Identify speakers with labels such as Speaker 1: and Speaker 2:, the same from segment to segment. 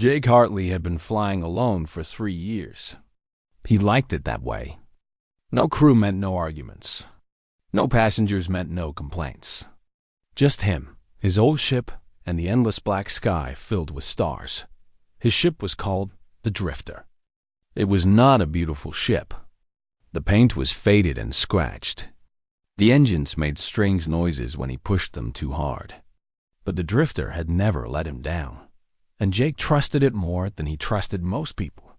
Speaker 1: Jake Hartley had been flying alone for 3 years. He liked it that way. No crew meant no arguments. No passengers meant no complaints. Just him, his old ship, and the endless black sky filled with stars. His ship was called the Drifter. It was not a beautiful ship. The paint was faded and scratched. The engines made strange noises when he pushed them too hard. But the Drifter had never let him down, and Jake trusted it more than he trusted most people.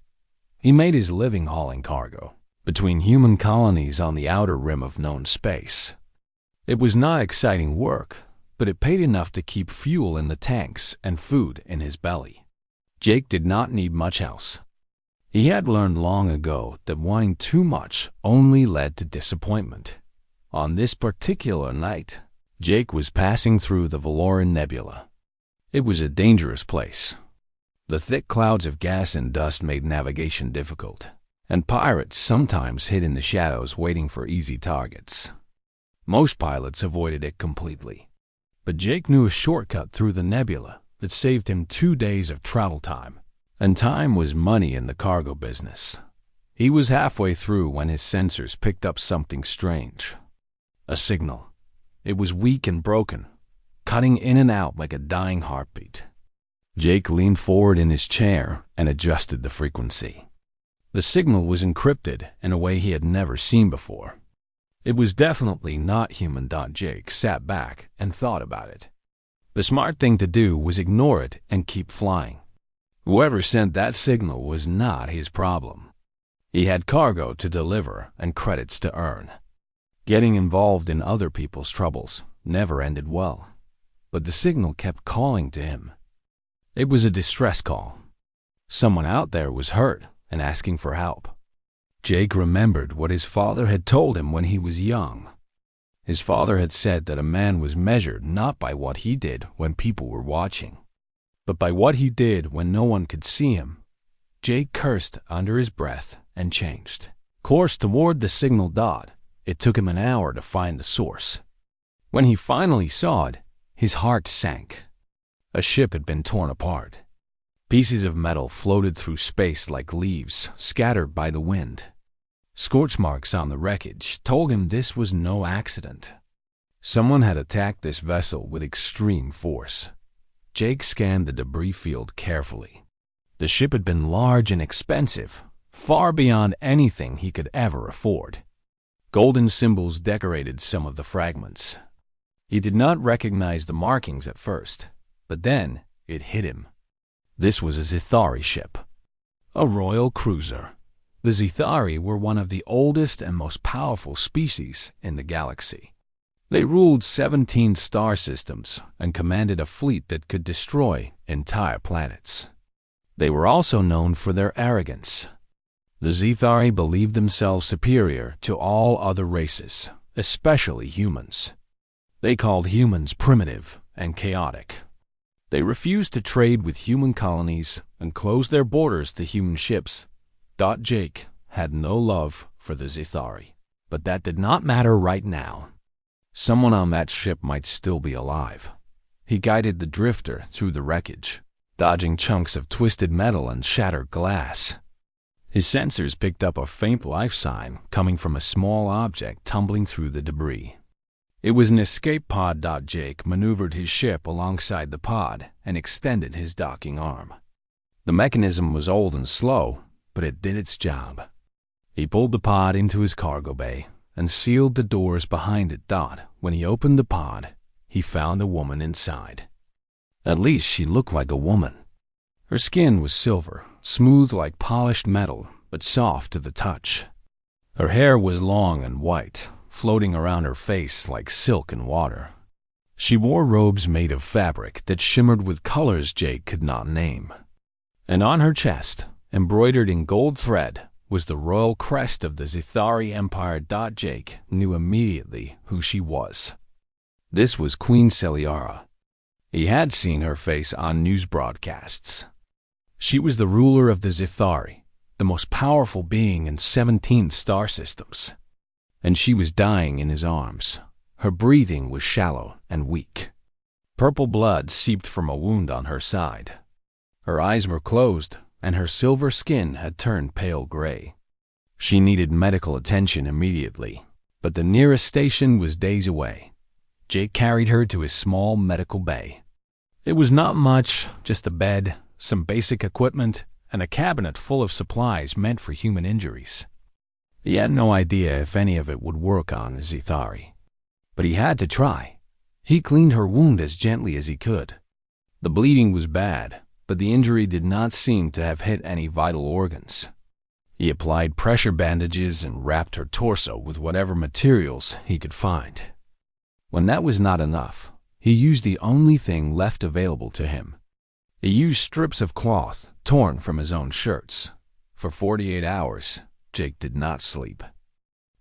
Speaker 1: He made his living hauling cargo between human colonies on the outer rim of known space. It was not exciting work, but it paid enough to keep fuel in the tanks and food in his belly. Jake did not need much else. He had learned long ago that wanting too much only led to disappointment. On this particular night, Jake was passing through the Valoran Nebula. It was a dangerous place. The thick clouds of gas and dust made navigation difficult, and pirates sometimes hid in the shadows waiting for easy targets. Most pilots avoided it completely, but Jake knew a shortcut through the nebula that saved him 2 days of travel time, and time was money in the cargo business. He was halfway through when his sensors picked up something strange. A signal. It was weak and broken, cutting in and out like a dying heartbeat. Jake leaned forward in his chair and adjusted the frequency. The signal was encrypted in a way he had never seen before. It was definitely not human. Jake sat back and thought about it. The smart thing to do was ignore it and keep flying. Whoever sent that signal was not his problem. He had cargo to deliver and credits to earn. Getting involved in other people's troubles never ended well, but the signal kept calling to him. It was a distress call. Someone out there was hurt and asking for help. Jake remembered what his father had told him when he was young. His father had said that a man was measured not by what he did when people were watching, but by what he did when no one could see him. Jake cursed under his breath and changed course toward the signal dot. It took him an hour to find the source. When he finally saw it, his heart sank. A ship had been torn apart. Pieces of metal floated through space like leaves scattered by the wind. Scorch marks on the wreckage told him this was no accident. Someone had attacked this vessel with extreme force. Jake scanned the debris field carefully. The ship had been large and expensive, far beyond anything he could ever afford. Golden symbols decorated some of the fragments. He did not recognize the markings at first, but then it hit him. This was a Zithari ship, a royal cruiser. The Zithari were one of the oldest and most powerful species in the galaxy. They ruled 17 star systems and commanded a fleet that could destroy entire planets. They were also known for their arrogance. The Zithari believed themselves superior to all other races, especially humans. They called humans primitive and chaotic. They refused to trade with human colonies and closed their borders to human ships. Jake had no love for the Zithari, but that did not matter right now. Someone on that ship might still be alive. He guided the Drifter through the wreckage, dodging chunks of twisted metal and shattered glass. His sensors picked up a faint life sign coming from a small object tumbling through the debris. It was an escape pod. Jake maneuvered his ship alongside the pod and extended his docking arm. The mechanism was old and slow, but it did its job. He pulled the pod into his cargo bay and sealed the doors behind it. When he opened the pod, he found a woman inside. At least she looked like a woman. Her skin was silver, smooth like polished metal, but soft to the touch. Her hair was long and white, floating around her face like silk in water. She wore robes made of fabric that shimmered with colors Jake could not name. And on her chest, embroidered in gold thread, was the royal crest of the Zithari Empire. Jake knew immediately who she was. This was Queen Celiara. He had seen her face on news broadcasts. She was the ruler of the Zithari, the most powerful being in 17 star systems. And she was dying in his arms. Her breathing was shallow and weak. Purple blood seeped from a wound on her side. Her eyes were closed, and her silver skin had turned pale gray. She needed medical attention immediately, but the nearest station was days away. Jake carried her to his small medical bay. It was not much, just a bed, some basic equipment, and a cabinet full of supplies meant for human injuries. He had no idea if any of it would work on Zithari, but he had to try. He cleaned her wound as gently as he could. The bleeding was bad, but the injury did not seem to have hit any vital organs. He applied pressure bandages and wrapped her torso with whatever materials he could find. When that was not enough, he used the only thing left available to him. He used strips of cloth torn from his own shirts. For 48 hours, Jake did not sleep.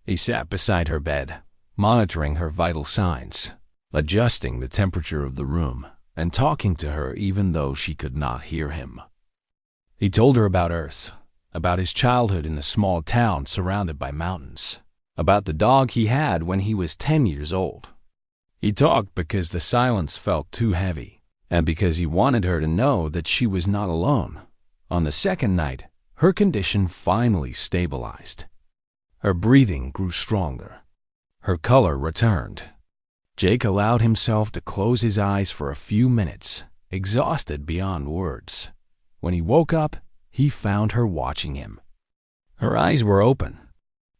Speaker 1: He sat beside her bed, monitoring her vital signs, adjusting the temperature of the room, and talking to her even though she could not hear him. He told her about Earth, about his childhood in a small town surrounded by mountains, about the dog he had when he was 10 years old. He talked because the silence felt too heavy, and because he wanted her to know that she was not alone. On the second night, her condition finally stabilized. Her breathing grew stronger. Her color returned. Jake allowed himself to close his eyes for a few minutes, exhausted beyond words. When he woke up, he found her watching him. Her eyes were open.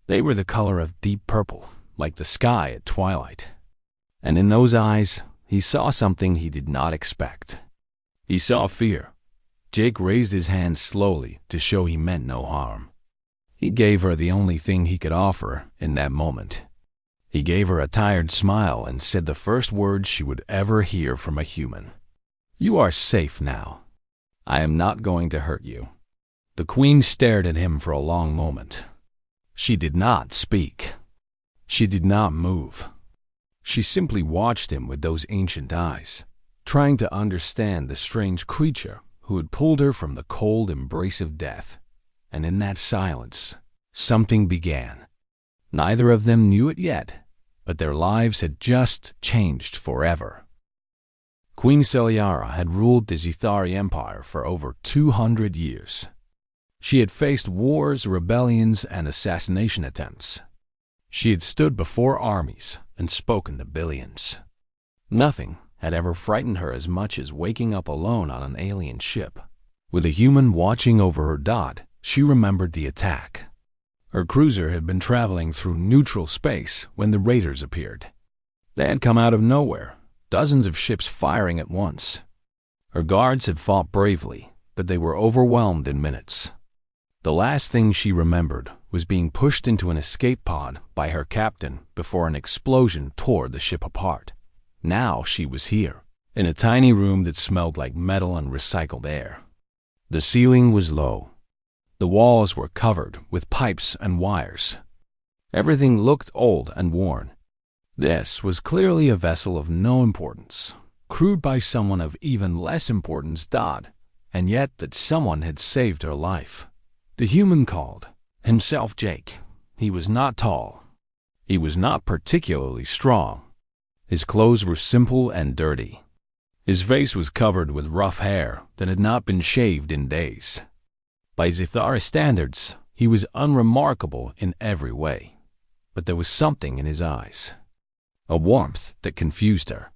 Speaker 1: They were the color of deep purple, like the sky at twilight. And in those eyes, he saw something he did not expect. He saw fear. Jake raised his hand slowly to show he meant no harm. He gave her the only thing he could offer in that moment. He gave her a tired smile and said the first words she would ever hear from a human. "You are safe now. I am not going to hurt you." The Queen stared at him for a long moment. She did not speak. She did not move. She simply watched him with those ancient eyes, trying to understand the strange creature who had pulled her from the cold embrace of death. And in that silence, something began. Neither of them knew it yet, but their lives had just changed forever. Queen Celiara had ruled the Zithari Empire for over 200 years. She had faced wars, rebellions, and assassination attempts. She had stood before armies and spoken to billions. Nothing had ever frightened her as much as waking up alone on an alien ship. With a human watching over her dot, she remembered the attack. Her cruiser had been traveling through neutral space when the raiders appeared. They had come out of nowhere, dozens of ships firing at once. Her guards had fought bravely, but they were overwhelmed in minutes. The last thing she remembered was being pushed into an escape pod by her captain before an explosion tore the ship apart. Now she was here, in a tiny room that smelled like metal and recycled air. The ceiling was low. The walls were covered with pipes and wires. Everything looked old and worn. This was clearly a vessel of no importance, crewed by someone of even less importance, Dodd, and yet that someone had saved her life. The human called himself Jake. He was not tall. He was not particularly strong. His clothes were simple and dirty. His face was covered with rough hair that had not been shaved in days. By Zithari standards, he was unremarkable in every way, but there was something in his eyes, a warmth that confused her.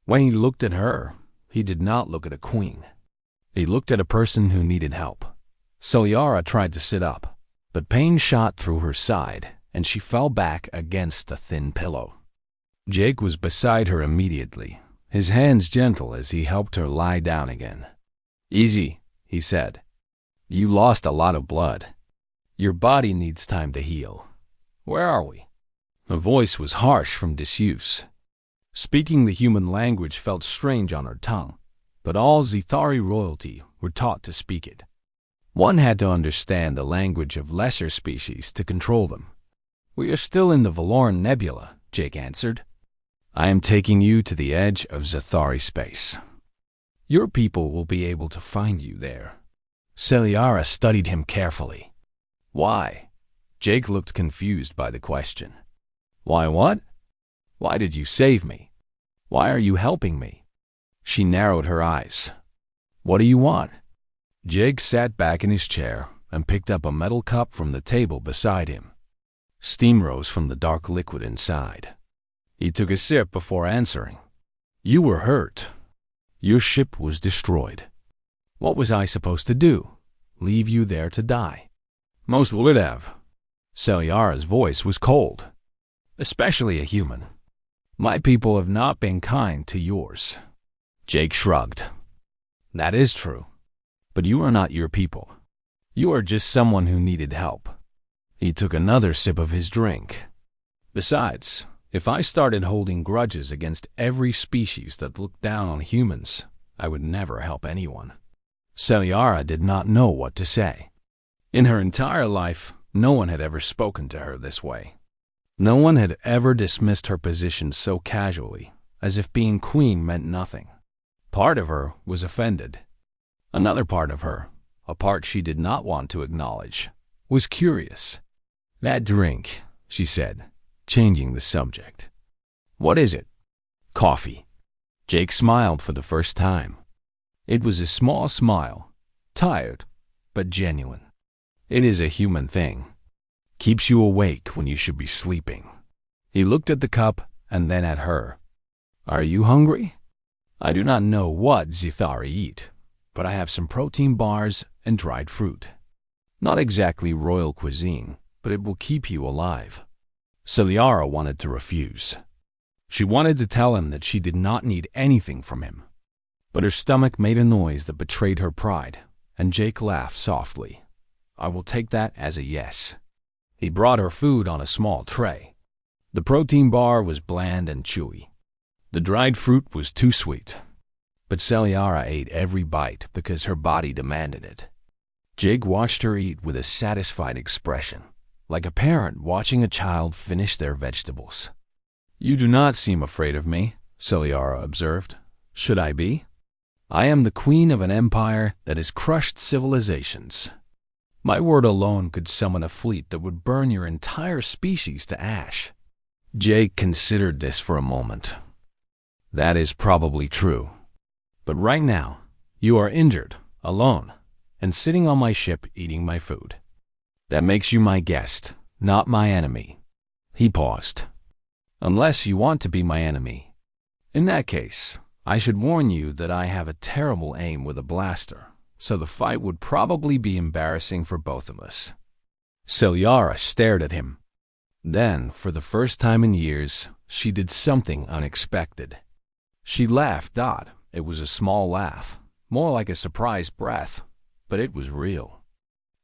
Speaker 1: When he looked at her, he did not look at a queen. He looked at a person who needed help. Celiara tried to sit up, but pain shot through her side, and she fell back against a thin pillow. Jake was beside her immediately, his hands gentle as he helped her lie down again. "Easy," he said. "You lost a lot of blood. Your body needs time to heal. Where are we?" Her voice was harsh from disuse. Speaking the human language felt strange on her tongue, but all Zithari royalty were taught to speak it. One had to understand the language of lesser species to control them. "We are still in the Valoran Nebula," Jake answered. "I am taking you to the edge of Zithari space. Your people will be able to find you there." Celiara studied him carefully. "Why?" Jake looked confused by the question. "Why what? Why did you save me? Why are you helping me?" She narrowed her eyes. "What do you want?" Jake sat back in his chair and picked up a metal cup from the table beside him. Steam rose from the dark liquid inside. He took a sip before answering. You were hurt. Your ship was destroyed. What was I supposed to do? Leave you there to die? Most would have. Celiara's voice was cold. Especially a human. My people have not been kind to yours. Jake shrugged. That is true. But you are not your people. You are just someone who needed help. He took another sip of his drink. Besides, if I started holding grudges against every species that looked down on humans, I would never help anyone. Celiara did not know what to say. In her entire life, no one had ever spoken to her this way. No one had ever dismissed her position so casually, as if being queen meant nothing. Part of her was offended. Another part of her, a part she did not want to acknowledge, was curious. That drink, she said, changing the subject. What is it? Coffee. Jake smiled for the first time. It was a small smile, tired, but genuine. It is a human thing. Keeps you awake when you should be sleeping. He looked at the cup and then at her. Are you hungry? I do not know what Zithari eat, but I have some protein bars and dried fruit. Not exactly royal cuisine, but it will keep you alive. Celiara wanted to refuse. She wanted to tell him that she did not need anything from him. But her stomach made a noise that betrayed her pride, and Jake laughed softly. I will take that as a yes. He brought her food on a small tray. The protein bar was bland and chewy. The dried fruit was too sweet. But Celiara ate every bite because her body demanded it. Jake watched her eat with a satisfied expression, like a parent watching a child finish their vegetables. You do not seem afraid of me, Celiara observed. Should I be? I am the queen of an empire that has crushed civilizations. My word alone could summon a fleet that would burn your entire species to ash. Jake considered this for a moment. That is probably true. But right now, you are injured, alone, and sitting on my ship eating my food. That makes you my guest, not my enemy. He paused. Unless you want to be my enemy. In that case, I should warn you that I have a terrible aim with a blaster, so the fight would probably be embarrassing for both of us. Celiara stared at him. Then, for the first time in years, she did something unexpected. She laughed odd. It was a small laugh, more like a surprised breath, but it was real.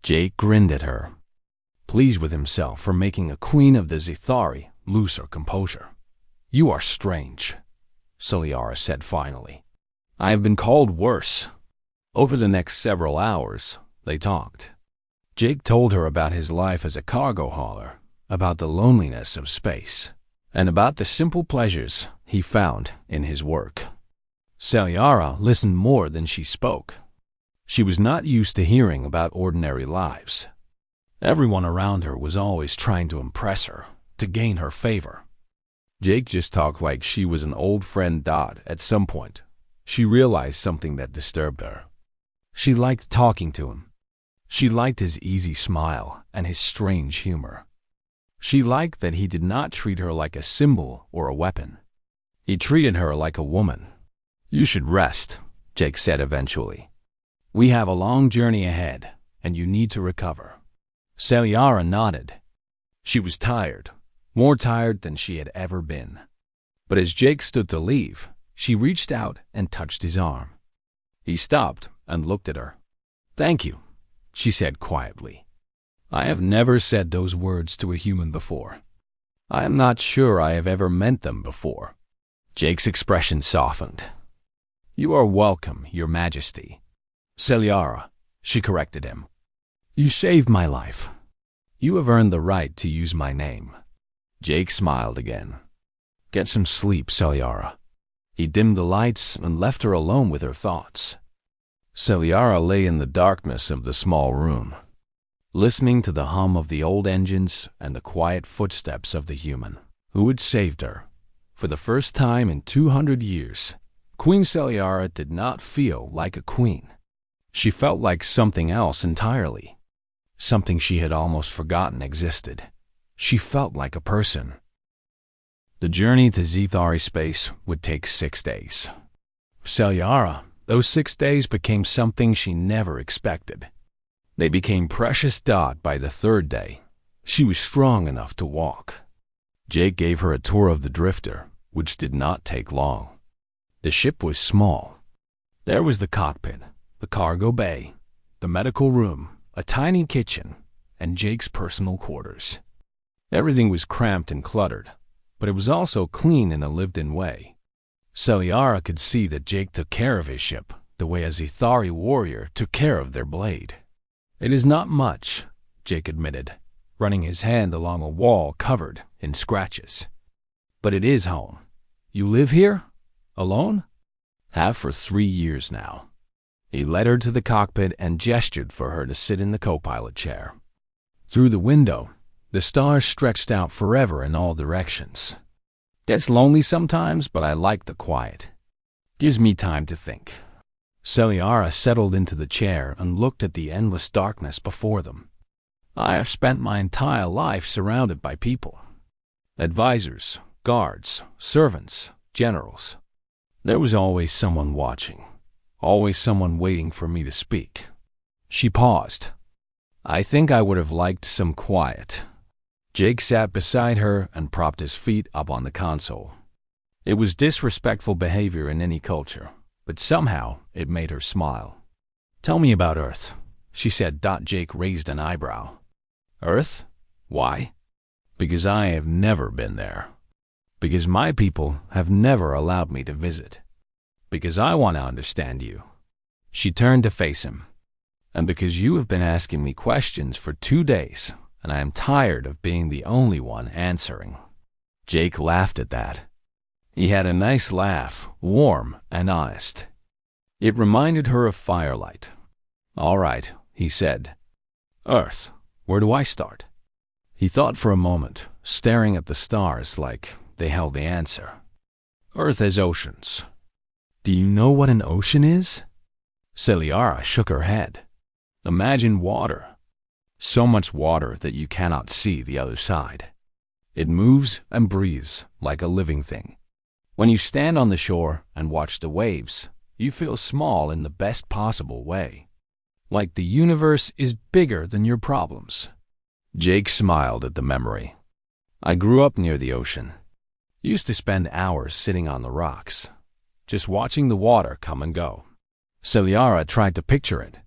Speaker 1: Jake grinned at her, pleased with himself for making a queen of the Zithari lose her composure. You are strange, Celiara said finally. I have been called worse. Over the next several hours, they talked. Jake told her about his life as a cargo hauler, about the loneliness of space, and about the simple pleasures he found in his work. Celiara listened more than she spoke. She was not used to hearing about ordinary lives. Everyone around her was always trying to impress her, to gain her favor. Jake just talked like she was an old friend. At some point, she realized something that disturbed her. She liked talking to him. She liked his easy smile and his strange humor. She liked that he did not treat her like a symbol or a weapon. He treated her like a woman. You should rest, Jake said eventually. We have a long journey ahead, and you need to recover. Celiara nodded. She was tired, more tired than she had ever been. But as Jake stood to leave, she reached out and touched his arm. He stopped and looked at her. Thank you, she said quietly. I have never said those words to a human before. I am not sure I have ever meant them before. Jake's expression softened. You are welcome, Your Majesty. Celiara, she corrected him. You saved my life. You have earned the right to use my name. Jake smiled again. Get some sleep, Celiara. He dimmed the lights and left her alone with her thoughts. Celiara lay in the darkness of the small room, listening to the hum of the old engines and the quiet footsteps of the human who had saved her. For the first time in 200 years, Queen Celiara did not feel like a queen. She felt like something else entirely, something she had almost forgotten existed. She felt like a person. The journey to Zethari space would take 6 days. For Celiara, those 6 days became something she never expected. They became precious dot by the 3rd day. She was strong enough to walk. Jake gave her a tour of the drifter, which did not take long. The ship was small. There was the cockpit, the cargo bay, the medical room, a tiny kitchen, and Jake's personal quarters. Everything was cramped and cluttered, but it was also clean in a lived-in way. Celiara could see that Jake took care of his ship the way a Zethari warrior took care of their blade. "It is not much," Jake admitted, running his hand along a wall covered in scratches. "But it is home. You live here? Alone?" "Have for 3 years now." He led her to the cockpit and gestured for her to sit in the co-pilot chair. Through the window, the stars stretched out forever in all directions. "Gets lonely sometimes, but I like the quiet. Gives me time to think." Celiara settled into the chair and looked at the endless darkness before them. "I have spent my entire life surrounded by people. Advisors, guards, servants, generals. There was always someone watching, always someone waiting for me to speak." She paused. "I think I would have liked some quiet." Jake sat beside her and propped his feet up on the console. It was disrespectful behavior in any culture, but somehow it made her smile. "Tell me about Earth," she said. Jake raised an eyebrow. "Earth? Why?" "Because I have never been there. Because my people have never allowed me to visit. Because I want to understand you." She turned to face him. "And because you have been asking me questions for 2 days, and I am tired of being the only one answering." Jake laughed at that. He had a nice laugh, warm and honest. It reminded her of firelight. "All right," he said. "Earth, where do I start?" He thought for a moment, staring at the stars like they held the answer. "Earth has oceans." "Do you know what an ocean is?" Celiara shook her head. "Imagine water. So much water that you cannot see the other side. It moves and breathes like a living thing. When you stand on the shore and watch the waves, you feel small in the best possible way. Like the universe is bigger than your problems." Jake smiled at the memory. "I grew up near the ocean. Used to spend hours sitting on the rocks, just watching the water come and go." Celiara tried to picture it.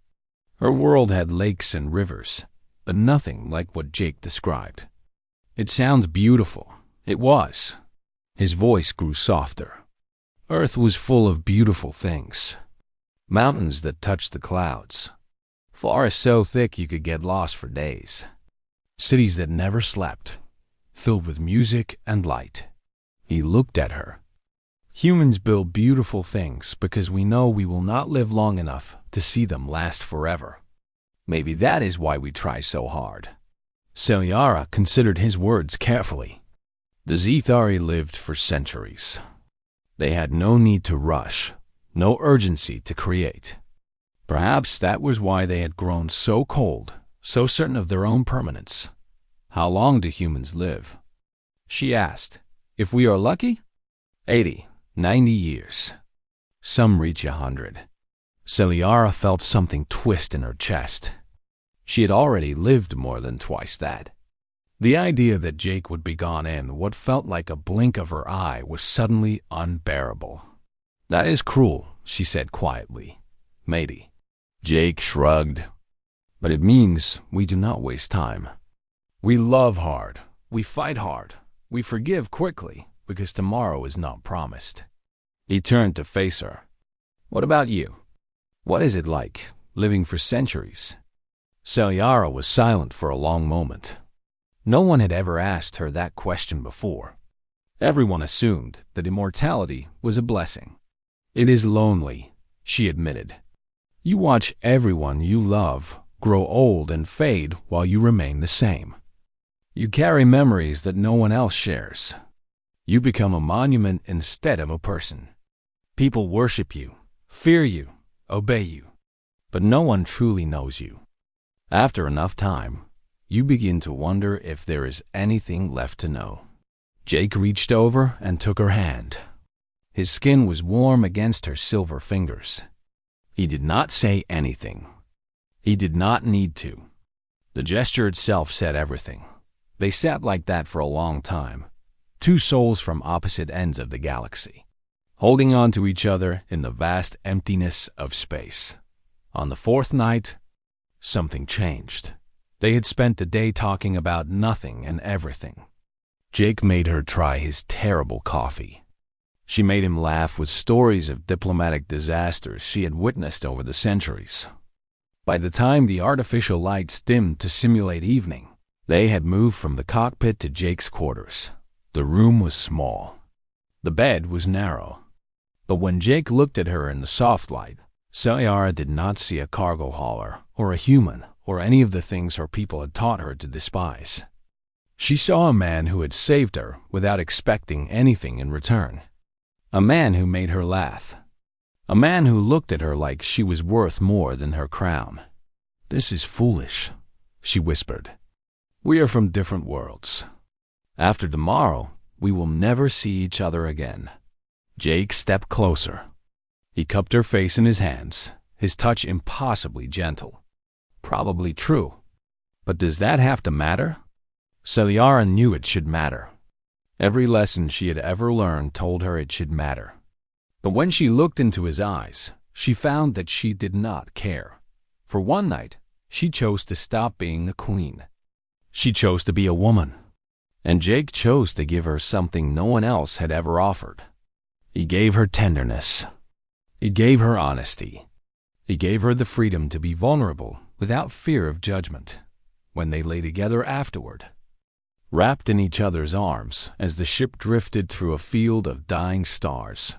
Speaker 1: Her world had lakes and rivers, but nothing like what Jake described. "It sounds beautiful." It was. His voice grew softer. Earth was full of beautiful things. Mountains that touched the clouds. Forests so thick you could get lost for days. Cities that never slept, filled with music and light. He looked at her. "Humans build beautiful things because we know we will not live long enough to see them last forever. Maybe that is why we try so hard." Celiara considered his words carefully. The Zethari lived for centuries. They had no need to rush, no urgency to create. Perhaps that was why they had grown so cold, so certain of their own permanence. "How long do humans live?" she asked. "If we are lucky? 80, 90 years. Some reach 100. Celiara felt something twist in her chest. She had already lived more than twice that. The idea that Jake would be gone in what felt like a blink of her eye was suddenly unbearable. "That is cruel," she said quietly. "Matey." Jake shrugged. "But it means we do not waste time. We love hard, we fight hard, we forgive quickly, because tomorrow is not promised." He turned to face her. "What about you? What is it like, living for centuries?" Celiara was silent for a long moment. No one had ever asked her that question before. Everyone assumed that immortality was a blessing. "It is lonely," she admitted. "You watch everyone you love grow old and fade while you remain the same. You carry memories that no one else shares. You become a monument instead of a person. People worship you, fear you, obey you. but no one truly knows you. After enough time, you begin to wonder if there is anything left to know. Jake reached over and took her hand. His skin was warm against her silver fingers. He did not say anything. He did not need to. The gesture itself said everything. They sat like that for a long time, two souls from opposite ends of the galaxy, holding on to each other in the vast emptiness of space. On the fourth night, something changed. They had spent the day talking about nothing and everything. Jake made her try his terrible coffee. She made him laugh with stories of diplomatic disasters she had witnessed over the centuries. By the time the artificial lights dimmed to simulate evening, they had moved from the cockpit to Jake's quarters. The room was small. The bed was narrow. But when Jake looked at her in the soft light, Selyara did not see a cargo hauler or a human or any of the things her people had taught her to despise. She saw a man who had saved her without expecting anything in return. A man who made her laugh. A man who looked at her like she was worth more than her crown. "This is foolish," she whispered. "We are from different worlds. After tomorrow, we will never see each other again." Jake stepped closer. He cupped her face in his hands, his touch impossibly gentle. Probably true. But does that have to matter? Selyara knew it should matter. Every lesson she had ever learned told her it should matter. But when she looked into his eyes, she found that she did not care. For one night, she chose to stop being a queen. She chose to be a woman. And Jake chose to give her something no one else had ever offered. He gave her tenderness. He gave her honesty. He gave her the freedom to be vulnerable without fear of judgment. When they lay together afterward, wrapped in each other's arms as the ship drifted through a field of dying stars,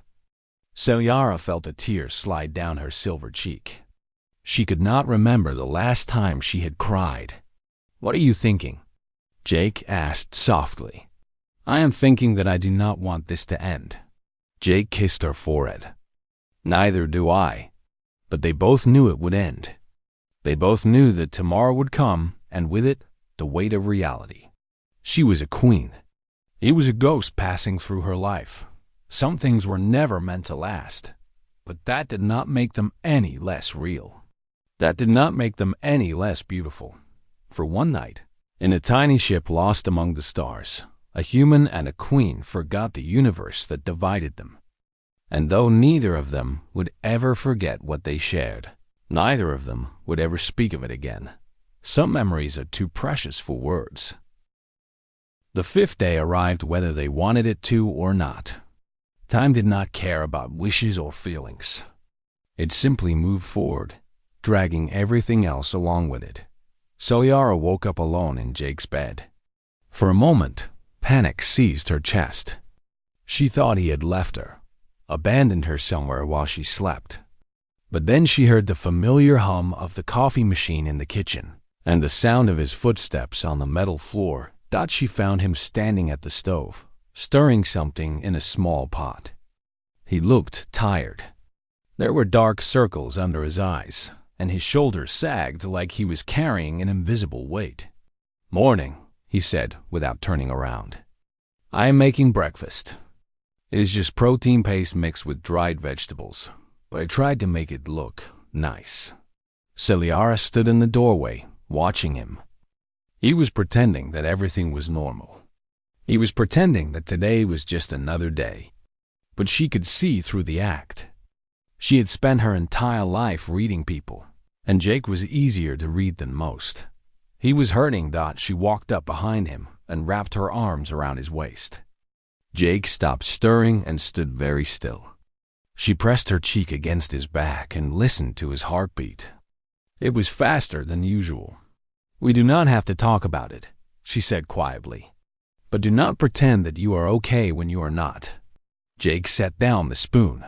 Speaker 1: Selyara felt a tear slide down her silver cheek. She could not remember the last time she had cried. "What are you thinking?" Jake asked softly. "I am thinking that I do not want this to end." Jake kissed her forehead. "Neither do I." But they both knew it would end. They both knew that tomorrow would come, and with it, the weight of reality. She was a queen. He was a ghost passing through her life. Some things were never meant to last, but that did not make them any less real. That did not make them any less beautiful. For one night, in a tiny ship lost among the stars, a human and a queen forgot the universe that divided them. And though neither of them would ever forget what they shared, neither of them would ever speak of it again. Some memories are too precious for words. The fifth day arrived whether they wanted it to or not. Time did not care about wishes or feelings. It simply moved forward, dragging everything else along with it. Selyara woke up alone in Jake's bed. For a moment, panic seized her chest. She thought he had left her, abandoned her somewhere while she slept. But then she heard the familiar hum of the coffee machine in the kitchen, and the sound of his footsteps on the metal floor. She found him standing at the stove, stirring something in a small pot. He looked tired. There were dark circles under his eyes, and his shoulders sagged like he was carrying an invisible weight. "Morning," he said without turning around. "I am making breakfast. It is just protein paste mixed with dried vegetables, but I tried to make it look nice." Selyara stood in the doorway, watching him. He was pretending that everything was normal. He was pretending that today was just another day. But she could see through the act. She had spent her entire life reading people, and Jake was easier to read than most. He was hurting. She walked up behind him and wrapped her arms around his waist. Jake stopped stirring and stood very still. She pressed her cheek against his back and listened to his heartbeat. It was faster than usual. "We do not have to talk about it," she said quietly. "But do not pretend that you are okay when you are not." Jake set down the spoon.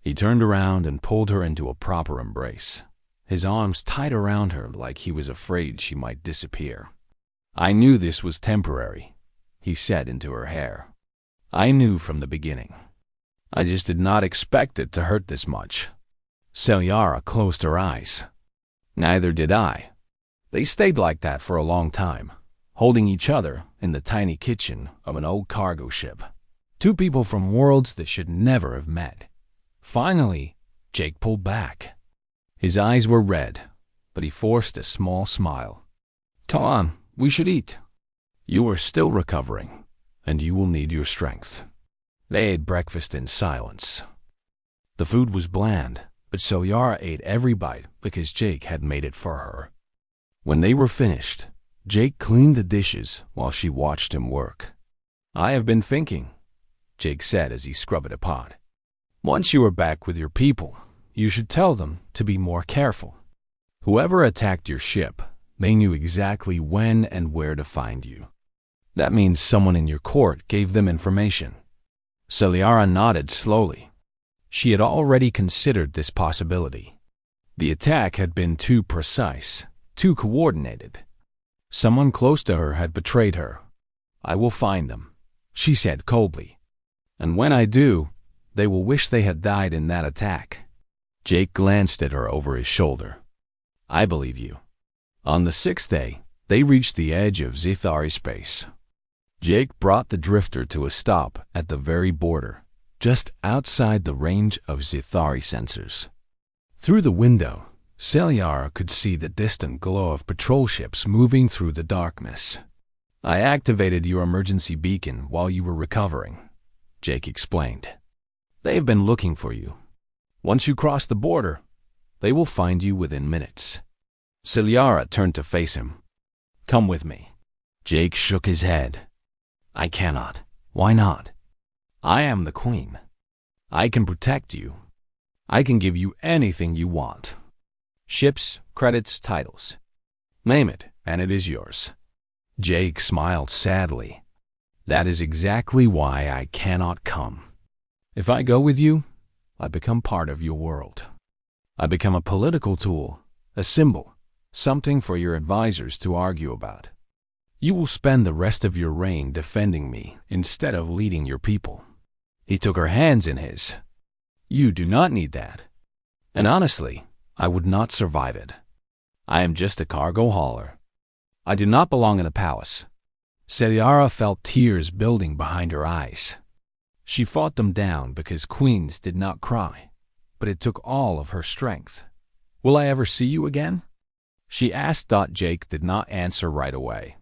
Speaker 1: He turned around and pulled her into a proper embrace, his arms tight around her like he was afraid she might disappear. "I knew this was temporary," he said into her hair. "I knew from the beginning. I just did not expect it to hurt this much." Celiara closed her eyes. Neither did I. They stayed like that for a long time, holding each other in the tiny kitchen of an old cargo ship. Two people from worlds that should never have met. Finally, Jake pulled back. His eyes were red, but he forced a small smile. "Come on, we should eat. You are still recovering, and you will need your strength." They ate breakfast in silence. The food was bland, but Celiara ate every bite because Jake had made it for her. When they were finished, Jake cleaned the dishes while she watched him work. "I have been thinking," Jake said as he scrubbed a pot. "Once you are back with your people, you should tell them to be more careful. Whoever attacked your ship, they knew exactly when and where to find you. That means someone in your court gave them information." Celiara nodded slowly. She had already considered this possibility. The attack had been too precise, too coordinated. Someone close to her had betrayed her. "I will find them," she said coldly. "And when I do, they will wish they had died in that attack." Jake glanced at her over his shoulder. "I believe you." On the sixth day, they reached the edge of Zithari space. Jake brought the drifter to a stop at the very border, just outside the range of Zithari sensors. Through the window, Celiara could see the distant glow of patrol ships moving through the darkness. "I activated your emergency beacon while you were recovering," Jake explained. "They have been looking for you. Once you cross the border, they will find you within minutes." Celiara turned to face him. "Come with me." Jake shook his head. "I cannot." "Why not?" "I am the queen. I can protect you. I can give you anything you want. Ships, credits, titles. Name it, and it is yours." Jake smiled sadly. "That is exactly why I cannot come. If I go with you, I become part of your world. I become a political tool, a symbol, something for your advisors to argue about. You will spend the rest of your reign defending me instead of leading your people." He took her hands in his. "You do not need that. And honestly, I would not survive it. I am just a cargo hauler. I do not belong in a palace." Celiara felt tears building behind her eyes. She fought them down because queens did not cry, but it took all of her strength. "Will I ever see you again?" she asked. Jake did not answer right away.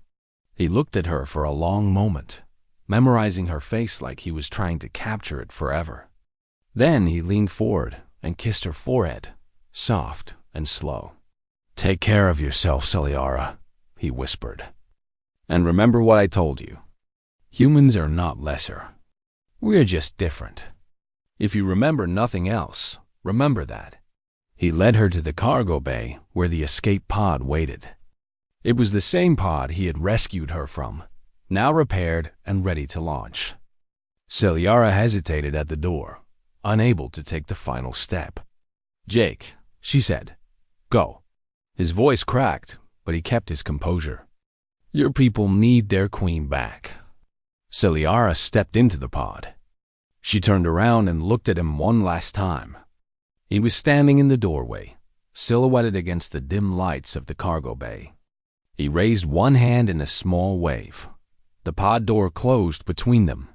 Speaker 1: He looked at her for a long moment, memorizing her face like he was trying to capture it forever. Then he leaned forward and kissed her forehead, soft and slow. "Take care of yourself, Celiara," he whispered. "And remember what I told you. Humans are not lesser. We're just different. If you remember nothing else, remember that." He led her to the cargo bay where the escape pod waited. It was the same pod he had rescued her from, now repaired and ready to launch. Celiara hesitated at the door, unable to take the final step. "Jake," she said, "go." His voice cracked, but he kept his composure. "Your people need their queen back." Celiara stepped into the pod. She turned around and looked at him one last time. He was standing in the doorway, silhouetted against the dim lights of the cargo bay. He raised one hand in a small wave. The pod door closed between them.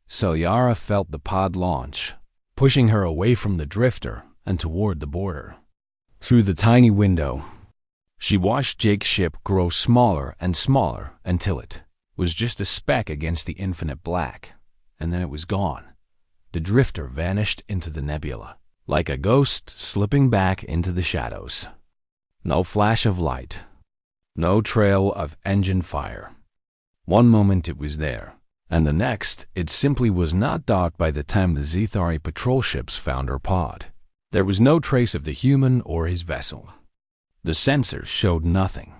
Speaker 1: Celiara felt the pod launch, pushing her away from the drifter and toward the border. Through the tiny window, she watched Jake's ship grow smaller and smaller until it was just a speck against the infinite black, and then it was gone. The drifter vanished into the nebula, like a ghost slipping back into the shadows. No flash of light. No trail of engine fire. One moment it was there, and the next it simply was not docked by the time the Zithari patrol ships found her pod. There was no trace of the human or his vessel. The sensors showed nothing.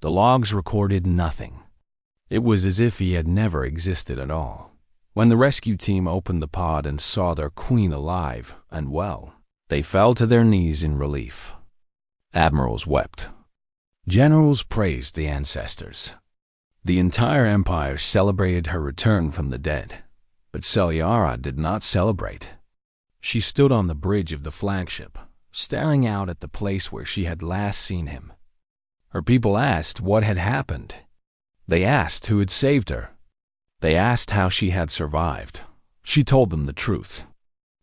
Speaker 1: The logs recorded nothing. It was as if he had never existed at all. When the rescue team opened the pod and saw their queen alive and well, they fell to their knees in relief. Admirals wept. Generals praised the ancestors. The entire empire celebrated her return from the dead, but Celiara did not celebrate. She stood on the bridge of the flagship, staring out at the place where she had last seen him. Her people asked what had happened. They asked who had saved her. They asked how she had survived. She told them the truth.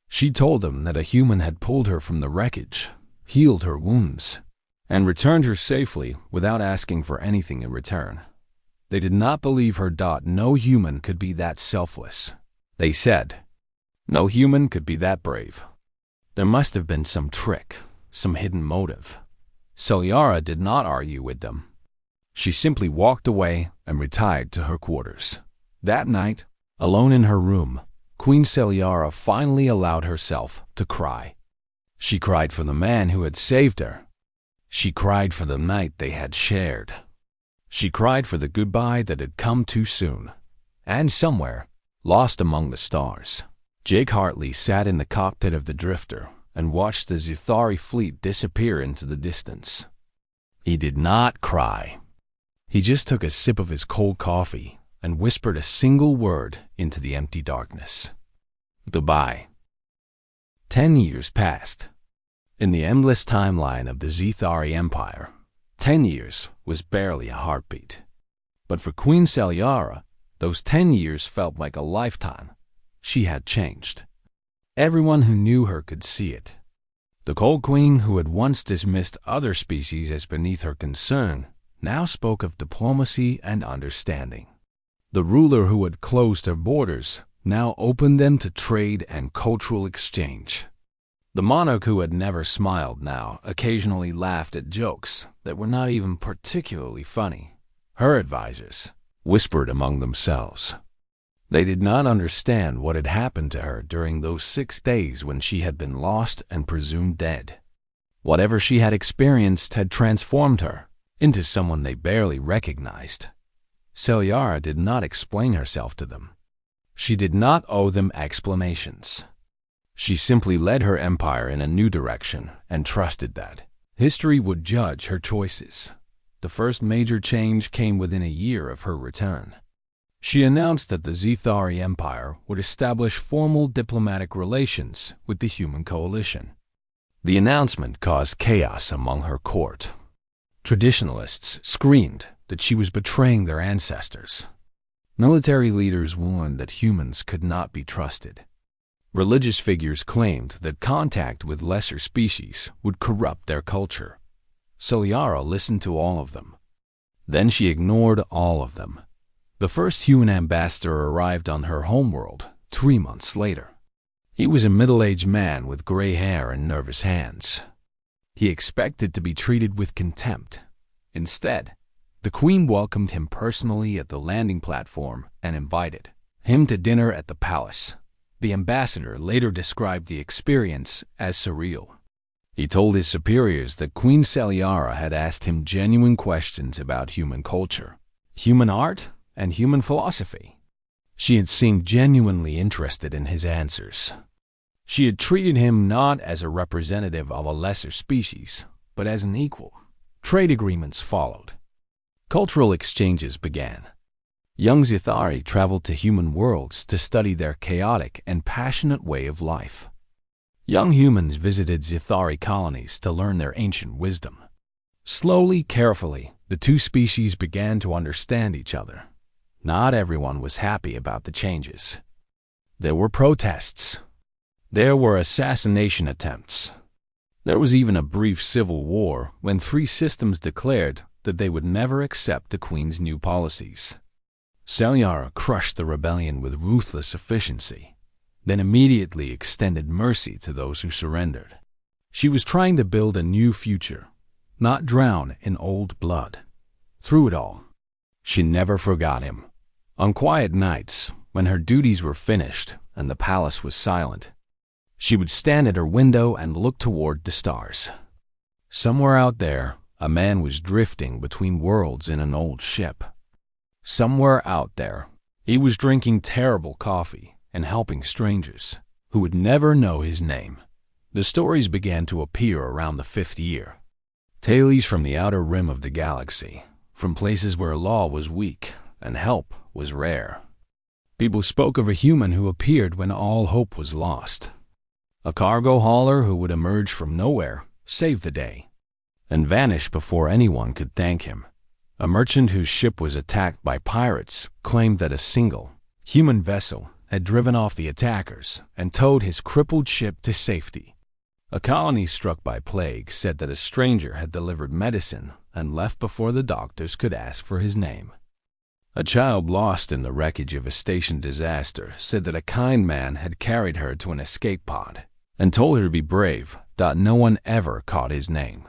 Speaker 1: She told them that a human had pulled her from the wreckage, healed her wounds, and returned her safely without asking for anything in return. They did not believe her. No human could be that selfless. They said, no human could be that brave. There must have been some trick, some hidden motive. Celiara did not argue with them. She simply walked away and retired to her quarters. That night, alone in her room, Queen Celiara finally allowed herself to cry. She cried for the man who had saved her. She cried for the night they had shared. She cried for the goodbye that had come too soon. And somewhere, lost among the stars, Jake Hartley sat in the cockpit of the Drifter and watched the Zithari fleet disappear into the distance. He did not cry. He just took a sip of his cold coffee and whispered a single word into the empty darkness. Goodbye. 10 years passed. In the endless timeline of the Zithari Empire, 10 years was barely a heartbeat. But for Queen Celiara, those 10 years felt like a lifetime. She had changed. Everyone who knew her could see it. The Cold Queen, who had once dismissed other species as beneath her concern, now spoke of diplomacy and understanding. The ruler who had closed her borders now opened them to trade and cultural exchange. The monarch who had never smiled now occasionally laughed at jokes that were not even particularly funny. Her advisors whispered among themselves. They did not understand what had happened to her during those 6 days when she had been lost and presumed dead. Whatever she had experienced had transformed her into someone they barely recognized. Celiara did not explain herself to them. She did not owe them explanations. She simply led her empire in a new direction and trusted that history would judge her choices. The first major change came within a year of her return. She announced that the Zithari Empire would establish formal diplomatic relations with the human coalition. The announcement caused chaos among her court. Traditionalists screamed that she was betraying their ancestors. Military leaders warned that humans could not be trusted. Religious figures claimed that contact with lesser species would corrupt their culture. Celiara listened to all of them. Then she ignored all of them. The first human ambassador arrived on her homeworld 3 months later. He was a middle-aged man with gray hair and nervous hands. He expected to be treated with contempt. Instead, the Queen welcomed him personally at the landing platform and invited him to dinner at the palace. The ambassador later described the experience as surreal. He told his superiors that Queen Celiara had asked him genuine questions about human culture, human art, and human philosophy. She had seemed genuinely interested in his answers. She had treated him not as a representative of a lesser species, but as an equal. Trade agreements followed. Cultural exchanges began. Young Zithari traveled to human worlds to study their chaotic and passionate way of life. Young humans visited Zithari colonies to learn their ancient wisdom. Slowly, carefully, the two species began to understand each other. Not everyone was happy about the changes. There were protests. There were assassination attempts. There was even a brief civil war when 3 systems declared that they would never accept the Queen's new policies. Celiara crushed the rebellion with ruthless efficiency, then immediately extended mercy to those who surrendered. She was trying to build a new future, not drown in old blood. Through it all, she never forgot him. On quiet nights, when her duties were finished and the palace was silent, she would stand at her window and look toward the stars. Somewhere out there, a man was drifting between worlds in an old ship. Somewhere out there, he was drinking terrible coffee and helping strangers who would never know his name. The stories began to appear around the 5th year. Tales from the outer rim of the galaxy, from places where law was weak and help was rare. People spoke of a human who appeared when all hope was lost. A cargo hauler who would emerge from nowhere, save the day, and vanish before anyone could thank him. A merchant whose ship was attacked by pirates claimed that a single human vessel had driven off the attackers and towed his crippled ship to safety. A colony struck by plague said that a stranger had delivered medicine and left before the doctors could ask for his name. A child lost in the wreckage of a station disaster said that a kind man had carried her to an escape pod and told her to be brave. No one ever caught his name.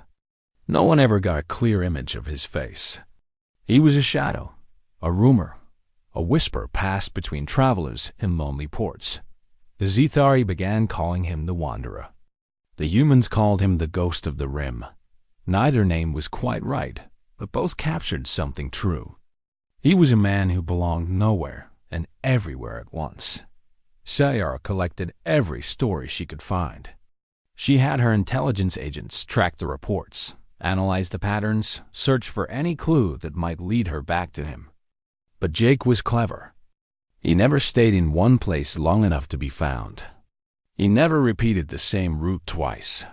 Speaker 1: No one ever got a clear image of his face. He was a shadow, a rumor, a whisper passed between travelers in lonely ports. The Zethari began calling him the Wanderer. The humans called him the Ghost of the Rim. Neither name was quite right, but both captured something true. He was a man who belonged nowhere and everywhere at once. Sayara collected every story she could find. She had her intelligence agents track the reports, analyze the patterns, search for any clue that might lead her back to him. But Jake was clever. He never stayed in one place long enough to be found. He never repeated the same route twice.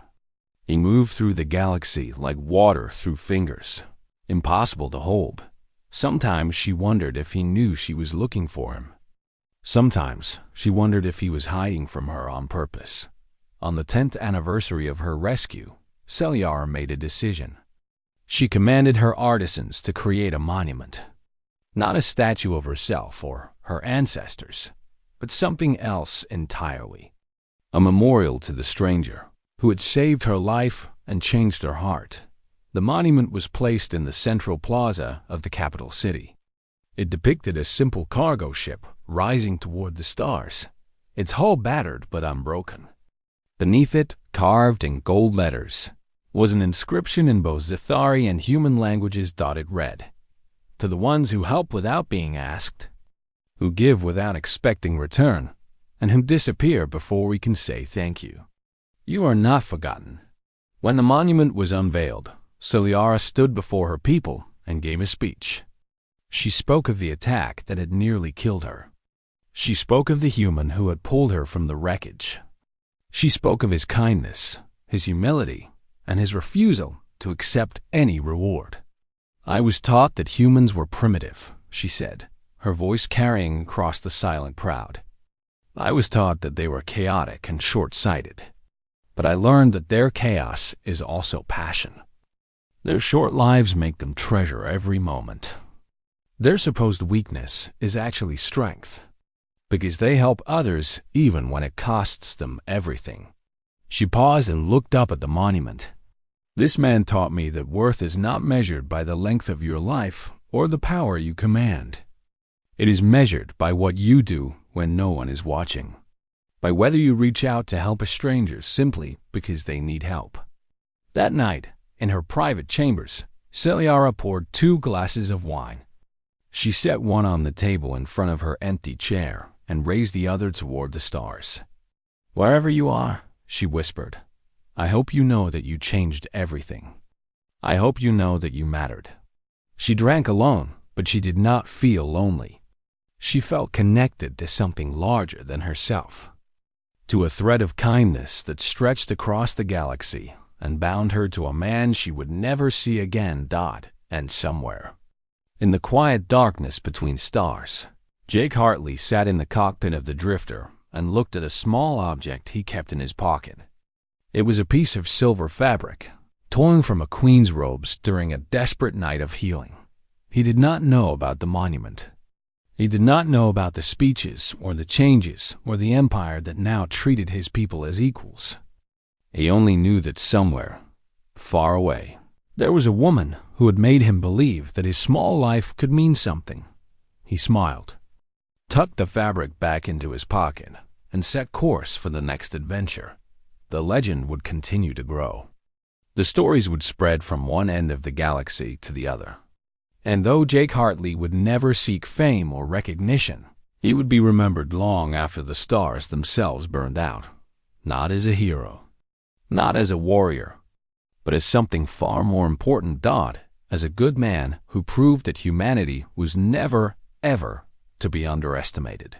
Speaker 1: He moved through the galaxy like water through fingers, impossible to hold. Sometimes she wondered if he knew she was looking for him. Sometimes she wondered if he was hiding from her on purpose. On the 10th anniversary of her rescue, Sayara made a decision. She commanded her artisans to create a monument. Not a statue of herself or her ancestors, but something else entirely. A memorial to the stranger who had saved her life and changed her heart. The monument was placed in the central plaza of the capital city. It depicted a simple cargo ship rising toward the stars, its hull battered but unbroken. Beneath it, carved in gold letters, was an inscription in both Zethari and human languages. It read, "To the ones who help without being asked, who give without expecting return, and who disappear before we can say thank you. You are not forgotten." When the monument was unveiled, Sayara stood before her people and gave a speech. She spoke of the attack that had nearly killed her. She spoke of the human who had pulled her from the wreckage. She spoke of his kindness, his humility, and his refusal to accept any reward. "I was taught that humans were primitive," she said, her voice carrying across the silent crowd. "I was taught that they were chaotic and short-sighted. But I learned that their chaos is also passion. Their short lives make them treasure every moment. Their supposed weakness is actually strength, because they help others even when it costs them everything." She paused and looked up at the monument. "This man taught me that worth is not measured by the length of your life or the power you command. It is measured by what you do when no one is watching, by whether you reach out to help a stranger simply because they need help." That night, in her private chambers, Sayara poured 2 glasses of wine. She set one on the table in front of her empty chair and raised the other toward the stars. "Wherever you are," she whispered, "I hope you know that you changed everything. I hope you know that you mattered." She drank alone, but she did not feel lonely. She felt connected to something larger than herself, to a thread of kindness that stretched across the galaxy and bound her to a man she would never see again. And somewhere, in the quiet darkness between stars, Jake Hartley sat in the cockpit of the Drifter and looked at a small object he kept in his pocket. It was a piece of silver fabric, torn from a queen's robes during a desperate night of healing. He did not know about the monument. He did not know about the speeches or the changes or the empire that now treated his people as equals. He only knew that somewhere, far away, there was a woman who had made him believe that his small life could mean something. He smiled, tucked the fabric back into his pocket, and set course for the next adventure. The legend would continue to grow. The stories would spread from one end of the galaxy to the other. And though Jake Hartley would never seek fame or recognition, he would be remembered long after the stars themselves burned out. Not as a hero, not as a warrior, but as something far more important. As a good man who proved that humanity was never, ever to be underestimated.